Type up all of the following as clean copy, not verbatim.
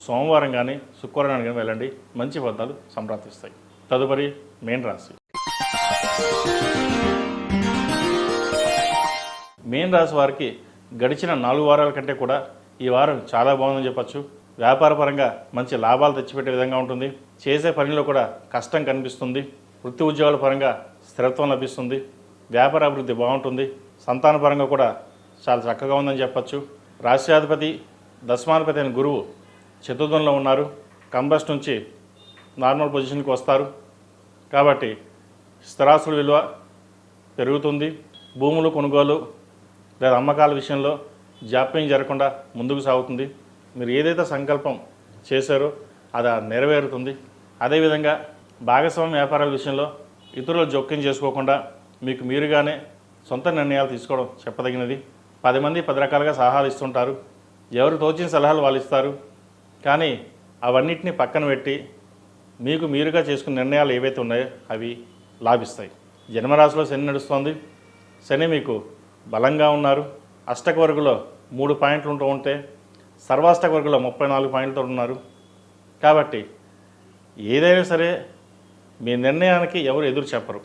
సోమవారం కానీ శుక్రవారం కానీ వెళ్ళండి, మంచి ఫలితాలు సంప్రాప్తిస్తాయి. తదుపరి మీన రాశి. మీన రాశి వారికి గడిచిన 4 వారాల కంటే కూడా ఈ వారం చాలా బాగుందని చెప్పచ్చు. వ్యాపార పరంగా మంచి లాభాలు తెచ్చిపెట్టే విధంగా ఉంటుంది. చేసే పనిలో కూడా కష్టం కనిపిస్తుంది. వృత్తి ఉద్యోగాల పరంగా స్థిరత్వం లభిస్తుంది. వ్యాపార అభివృద్ధి బాగుంటుంది. సంతాన పరంగా కూడా చాలా చక్కగా ఉందని చెప్పచ్చు. రాష్ట్రాధిపతి దశమాధిపతి అయిన గురువు చతుర్థంలో ఉన్నారు. కంబస్ట్ నుంచి నార్మల్ పొజిషన్కి వస్తారు. కాబట్టి స్థిరాస్తుల విలువ పెరుగుతుంది. భూములు కొనుగోలు లేదా అమ్మకాల విషయంలో జాప్యం జరగకుండా ముందుకు సాగుతుంది. మీరు ఏదైతే సంకల్పం చేశారో అది నెరవేరుతుంది. అదేవిధంగా భాగస్వామ్య వ్యాపారాల విషయంలో ఇతరులు జోక్యం చేసుకోకుండా మీకు మీరుగానే సొంత నిర్ణయాలు తీసుకోవడం చెప్పదగినది. 10 మంది 10 రకాలుగా సలహాలు ఇస్తుంటారు. ఎవరు తోచిన సలహాలు వాళ్ళు ఇస్తారు. కానీ అవన్నిటిని పక్కన పెట్టి మీకు మీరుగా చేసుకున్న నిర్ణయాలు ఏవైతే ఉన్నాయో అవి లాభిస్తాయి. జన్మరాశిలో శని నడుస్తోంది. శని మీకు బలంగా ఉన్నారు. అష్టక వర్గంలో 3 పాయింట్లు ఉంటే సర్వాష్టక వర్గంలో 34 పాయింట్లతో ఉన్నారు. కాబట్టి ఏదైనా సరే మీ నిర్ణయానికి ఎవరు ఎదురు చెప్పరు.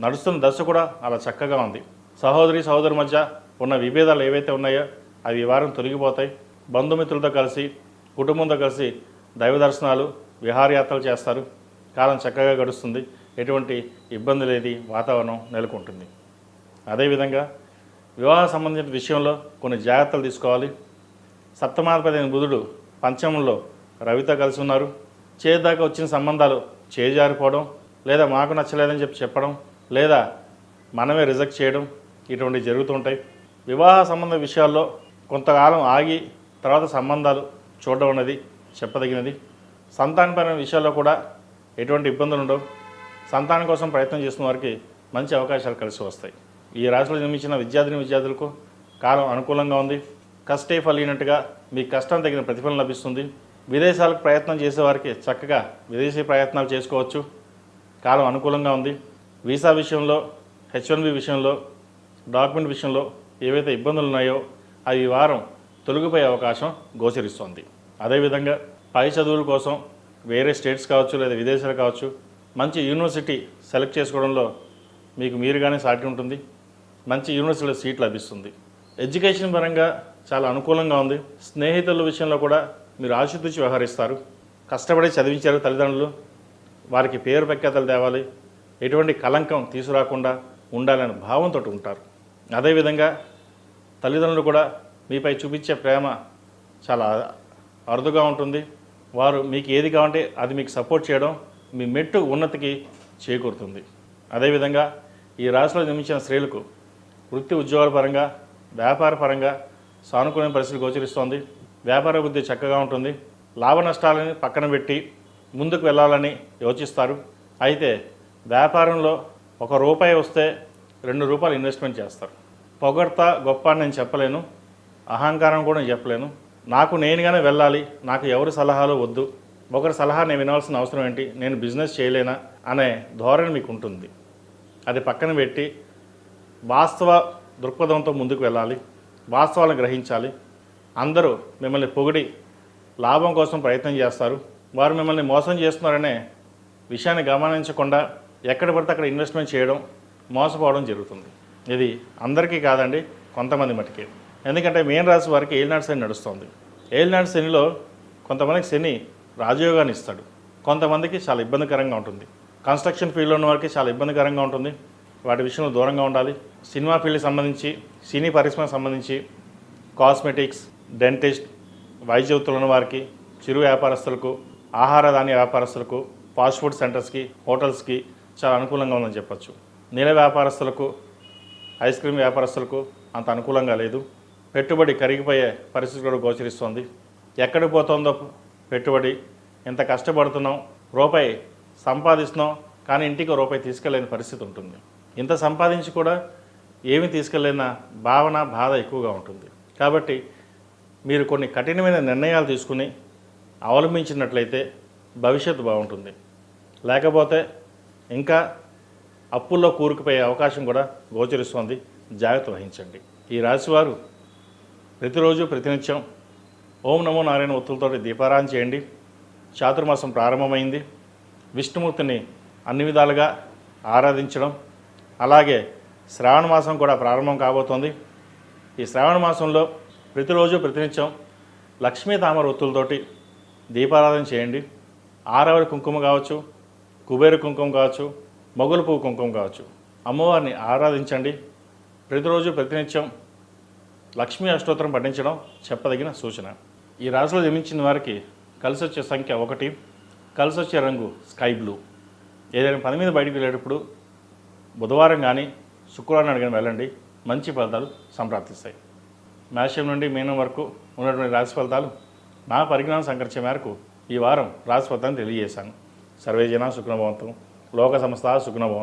నడుస్తున్న దశ కూడా అలా చక్కగా ఉంది. సహోదరి మధ్య ఉన్న విభేదాలు ఏవైతే ఉన్నాయో అవి ఈ వారం తొలగిపోతాయి. బంధుమిత్రులతో కలిసి కుటుంబంతో కలిసి దైవ దర్శనాలు విహారయాత్రలు చేస్తారు. కాలం చక్కగా గడుస్తుంది. ఎటువంటి ఇబ్బంది లేని వాతావరణం నెలకొంటుంది. అదేవిధంగా వివాహ సంబంధించిన విషయంలో కొన్ని జాగ్రత్తలు తీసుకోవాలి. సప్తమాధిపతి అయిన బుధుడు పంచమంలో రవితో కలిసి ఉన్నారు. చేదాకా వచ్చిన సంబంధాలు చేజారిపోవడం, లేదా మాకు నచ్చలేదని చెప్పడం, లేదా మనమే రిజెక్ట్ చేయడం, ఇటువంటివి జరుగుతుంటాయి. వివాహ సంబంధ విషయాల్లో కొంతకాలం ఆగి తర్వాత సంబంధాలు చూడడం అనేది చెప్పదగినది. సంతానపరమైన విషయాల్లో కూడా ఎటువంటి ఇబ్బందులు ఉండవు. సంతానం కోసం ప్రయత్నం చేస్తున్న వారికి మంచి అవకాశాలు కలిసి వస్తాయి. ఈ రాశిలో జన్మించిన విద్యార్థులకు కాలం అనుకూలంగా ఉంది. కష్టే ఫలినట్టుగా మీ కష్టం తగిన ప్రతిఫలం లభిస్తుంది. విదేశాలకు ప్రయత్నం చేసేవారికి చక్కగా విదేశీ ప్రయత్నాలు చేసుకోవచ్చు. కాలం అనుకూలంగా ఉంది. వీసా విషయంలో, H1B విషయంలో, డాక్యుమెంట్ విషయంలో ఏవైతే ఇబ్బందులు ఉన్నాయో అవి ఈ వారం తొలగిపోయే అవకాశం గోచరిస్తోంది. అదేవిధంగా పై చదువుల కోసం వేరే స్టేట్స్ కావచ్చు లేదా విదేశాలు కావచ్చు మంచి యూనివర్సిటీ సెలెక్ట్ చేసుకోవడంలో మీకు మీరుగానే సాటి ఉంటుంది. మంచి యూనివర్సిటీలో సీట్ లభిస్తుంది. ఎడ్యుకేషన్ పరంగా చాలా అనుకూలంగా ఉంది. స్నేహితుల విషయంలో కూడా మీరు ఆచితూచి వ్యవహరిస్తారు. కష్టపడి చదివించారు తల్లిదండ్రులు, వారికి పేరు ప్రఖ్యాతలు తేవాలి, ఎటువంటి కలంకం తీసుకురాకుండా ఉండాలనే భావంతో ఉంటారు. అదేవిధంగా తల్లిదండ్రులు కూడా మీపై చూపించే ప్రేమ చాలా అరుదుగా ఉంటుంది. వారు మీకు ఏది కావాలంటే అది మీకు సపోర్ట్ చేయడం మీ మెట్టు ఉన్నతికి చేకూరుతుంది. అదేవిధంగా ఈ రాశిలో జన్మించిన స్త్రీలకు వృత్తి ఉద్యోగాల పరంగా, వ్యాపార పరంగా సానుకూలమైన పరిస్థితి గోచరిస్తోంది. వ్యాపార వృద్ధి చక్కగా ఉంటుంది. లాభ నష్టాలని పక్కన పెట్టి ముందుకు వెళ్ళాలని యోచిస్తారు. అయితే వ్యాపారంలో ₹1 వస్తే ₹2 ఇన్వెస్ట్మెంట్ చేస్తారు. పొగడ్తా గొప్ప అని నేను చెప్పలేను, అహంకారం కూడా నేను చెప్పలేను. నాకు నేనుగానే వెళ్ళాలి, నాకు ఎవరి సలహాలు వద్దు, ఒకరి సలహా నేను వినాల్సిన అవసరం ఏంటి, నేను బిజినెస్ చేయలేనా అనే ధోరణి మీకు ఉంటుంది. అది పక్కన పెట్టి వాస్తవ దృక్పథంతో ముందుకు వెళ్ళాలి. వాస్తవాలను గ్రహించాలి. అందరూ మిమ్మల్ని పొగిడి లాభం కోసం ప్రయత్నం చేస్తారు. వారు మిమ్మల్ని మోసం చేస్తున్నారనే విషయాన్ని గమనించకుండా ఎక్కడ పడితే అక్కడ ఇన్వెస్ట్మెంట్ చేయడం, మోసపోవడం జరుగుతుంది. ఇది అందరికీ కాదండి, కొంతమంది మటుకే. ఎందుకంటే మీన రాశి వారికి ఏలినాటి శని నడుస్తుంది. ఏలినాటి శనిలో కొంతమందికి శని రాజయోగాన్ని ఇస్తాడు, కొంతమందికి చాలా ఇబ్బందికరంగా ఉంటుంది. కన్స్ట్రక్షన్ ఫీల్డ్లో ఉన్న వారికి చాలా ఇబ్బందికరంగా ఉంటుంది. వాటి విషయంలో దూరంగా ఉండాలి. సినిమా ఫీల్డ్కి సంబంధించి, సినీ పరిశ్రమకు సంబంధించి, కాస్మెటిక్స్, డెంటిస్ట్, వైద్య వృత్తులు ఉన్న వారికి, చిరు వ్యాపారస్తులకు, ఆహార ధాన్య వ్యాపారస్తులకు, ఫాస్ట్ ఫుడ్ సెంటర్స్కి, హోటల్స్కి చాలా అనుకూలంగా ఉందని చెప్పచ్చు. నీళ్ళ వ్యాపారస్తులకు, ఐస్ క్రీమ్ వ్యాపారస్తులకు అంత అనుకూలంగా లేదు. పెట్టుబడి కరిగిపోయే పరిస్థితి కూడా గోచరిస్తోంది. ఎక్కడికి పోతుందో పెట్టుబడి, ఎంత కష్టపడుతున్నాం, రూపాయి సంపాదిస్తున్నాం కానీ ఇంటికి రూపాయి తీసుకెళ్ళలేని పరిస్థితి ఉంటుంది. ఇంత సంపాదించి కూడా ఏమీ తీసుకెళ్ళలేన భావన, బాధ ఎక్కువగా ఉంటుంది. కాబట్టి మీరు కొన్ని కఠినమైన నిర్ణయాలు తీసుకుని అవలంబించినట్లయితే భవిష్యత్తు బాగుంటుంది. లేకపోతే ఇంకా అప్పుల్లో కూరుకుపోయే అవకాశం కూడా గోచరిస్తోంది. జాగ్రత్త వహించండి. ఈ రాశివారు ప్రతిరోజు ప్రతినిత్యం ఓం నమో నారాయణ ఒత్తులతో దీపారాధన చేయండి. చాతుర్మాసం ప్రారంభమైంది. విష్ణుమూర్తిని అన్ని విధాలుగా ఆరాధించడం, అలాగే శ్రావణ మాసం కూడా ప్రారంభం కాబోతోంది. ఈ శ్రావణ మాసంలో ప్రతిరోజు ప్రతినిత్యం లక్ష్మీ తామర ఒత్తులతోటి దీపారాధన చేయండి. ఆరవరి కుంకుమ కావచ్చు, కుబేర కుంకుమ కావచ్చు, మొగులు పువ్వు కుంకుమ కావచ్చు. అమ్మవారిని ఆరాధించండి. ప్రతిరోజు ప్రతినిత్యం లక్ష్మీ అష్టోత్తరం పఠించడం చెప్పదగిన సూచన. ఈ రాశిలో జన్మించిన వారికి కలిసి వచ్చే సంఖ్య 1, కలిసి వచ్చే రంగు స్కై బ్లూ. ఏదైనా పని మీద బయటికి వెళ్ళేటప్పుడు బుధవారం కానీ శుక్రవారం నాడు కానీ వెళ్ళండి, మంచి ఫలితాలు సంప్రాప్తిస్తాయి. మేషం నుండి మీనం వరకు ఉన్నటువంటి రాశి ఫలితాలు నా పరిజ్ఞానం సంకరించే మేరకు ఈ వారం రాశి ఫలితాన్ని తెలియజేశాను. సర్వే జన సుఖినో భవంతు, లోక సమస్త సుఖినో భవంతు.